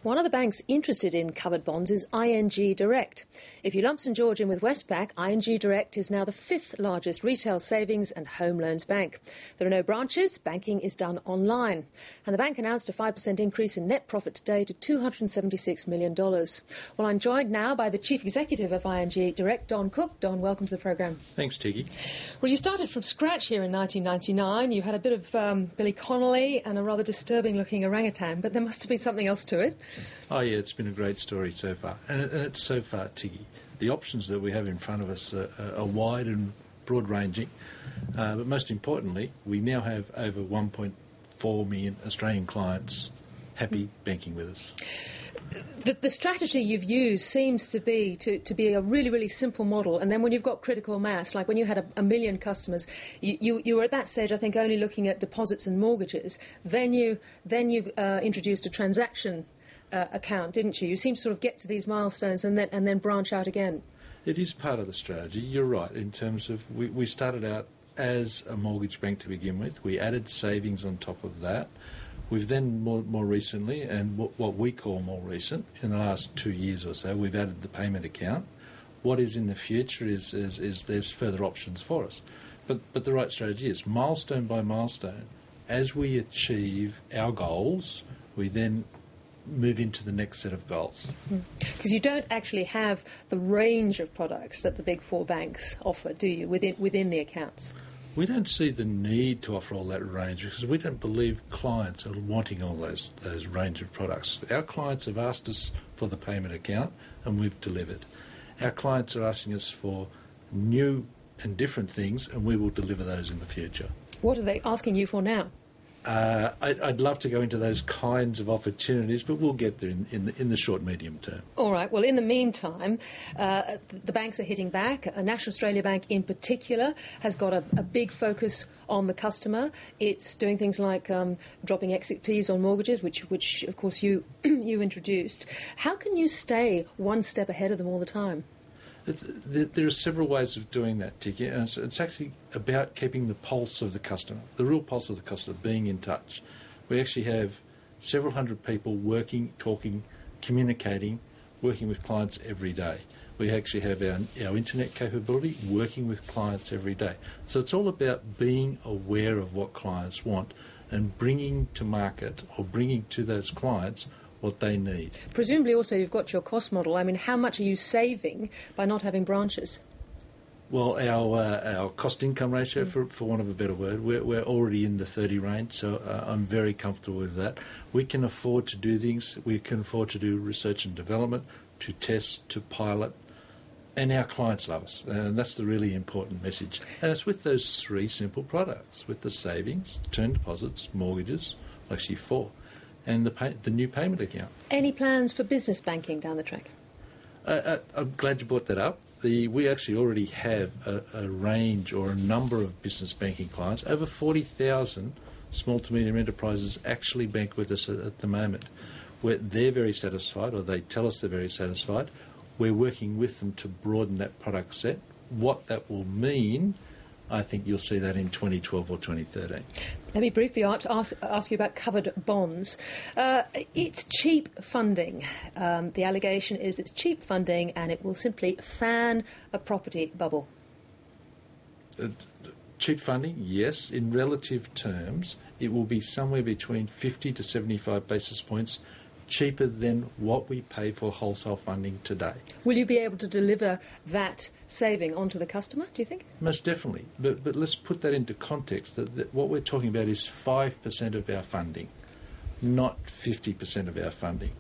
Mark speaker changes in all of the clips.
Speaker 1: One of the banks interested in covered bonds is ING Direct. If you lump St George in with Westpac, ING Direct is now the 5th largest retail savings and home loans bank. There are no branches, banking is done online. And the bank announced a 5% increase in net profit today to $276 million. Well, I'm joined now by the Chief Executive of ING Direct, Don Koch. Don, welcome to the programme.
Speaker 2: Thanks, Tiggy.
Speaker 1: Well, you started from scratch here in 1999. You had a bit of Billy Connolly and a rather disturbing-looking orangutan, but there must have been something else to it.
Speaker 2: Oh, yeah, it's been a great story so far. And it's so far, Tiggy. The options that we have in front of us are wide and broad-ranging. But most importantly, we now have over 1.4 million Australian clients happy banking with us.
Speaker 1: The strategy you've used seems to be a really, really simple model. And then when you've got critical mass, like when you had a million customers, you were at that stage, I think, only looking at deposits and mortgages. Then you introduced a transaction account, didn't you? You seem to sort of get to these milestones and then branch out again.
Speaker 2: It is part of the strategy. You're right, in terms of we started out as a mortgage bank to begin with. We added savings on top of that. We've then more recently, and what we call more recent, in the last 2 years or so, we've added the payment account. What is in the future is there's further options for us. But the right strategy is milestone by milestone. As we achieve our goals, we then move into the next set of goals.
Speaker 1: Because you don't actually have the range of products that the big four banks offer, do you, within the accounts?
Speaker 2: We don't see the need to offer all that range because we don't believe clients are wanting all those range of products. Our clients have asked us for the payment account and we've delivered. Our clients are asking us for new and different things and we will deliver those in the future.
Speaker 1: What are they asking you for now?
Speaker 2: I'd love to go into those kinds of opportunities, but we'll get there in the short, medium term.
Speaker 1: All right. Well, in the meantime, the banks are hitting back. National Australia Bank in particular has got a big focus on the customer. It's doing things like dropping exit fees on mortgages, which of course you introduced. How can you stay one step ahead of them all the time?
Speaker 2: There are several ways of doing that, Tiki, and it's actually about keeping the pulse of the customer, the real pulse of the customer, being in touch. We actually have several hundred people working, talking, communicating, working with clients every day. We actually have our internet capability, working with clients every day. So it's all about being aware of what clients want and bringing to market or bringing to those clients what they need.
Speaker 1: Presumably also you've got your cost model. I mean, how much are you saving by not having branches?
Speaker 2: Well, our cost-income ratio, for want of a better word, we're already in the 30 range, so I'm very comfortable with that. We can afford to do things. We can afford to do research and development, to test, to pilot, and our clients love us, and that's the really important message. And it's with those three simple products, with the savings, term deposits, mortgages, actually four, and the new payment account.
Speaker 1: Any plans for business banking down the track?
Speaker 2: I'm glad you brought that up. We actually already have a range or a number of business banking clients. Over 40,000 small to medium enterprises actually bank with us at the moment. They're very satisfied, or they tell us they're very satisfied. We're working with them to broaden that product set. What that will mean, I think you'll see that in 2012 or 2013.
Speaker 1: Let me briefly ask you about covered bonds. It's cheap funding. The allegation is it's cheap funding and it will simply fan a property bubble.
Speaker 2: Cheap funding, yes. In relative terms, it will be somewhere between 50 to 75 basis points cheaper than what we pay for wholesale funding today.
Speaker 1: Will you be able to deliver that saving onto the customer, do you think?
Speaker 2: Most definitely. But let's put that into context. That what we're talking about is 5% of our funding, not 50% of our funding.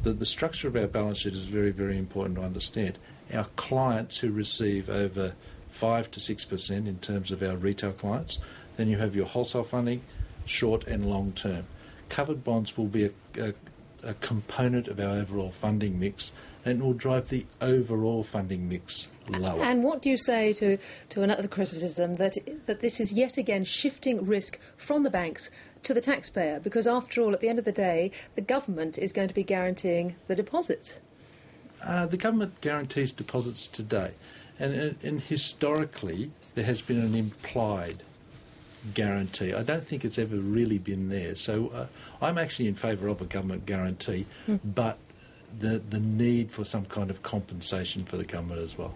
Speaker 2: The structure of our balance sheet is very, very important to understand. Our clients who receive over 5 to 6% in terms of our retail clients, then you have your wholesale funding, short and long term. Covered bonds will be a component of our overall funding mix and will drive the overall funding mix lower.
Speaker 1: And what do you say to another criticism that this is yet again shifting risk from the banks to the taxpayer? Because after all, at the end of the day, the government is going to be guaranteeing the deposits.
Speaker 2: The government guarantees deposits today, and historically there has been an implied guarantee. I don't think it's ever really been there. So I'm actually in favour of a government guarantee, but the need for some kind of compensation for the government as well.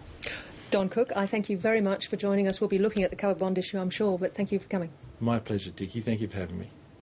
Speaker 1: Don Koch, I thank you very much for joining us. We'll be looking at the covered bond issue, I'm sure, but thank you for coming.
Speaker 2: My pleasure, Dickie. Thank you for having me.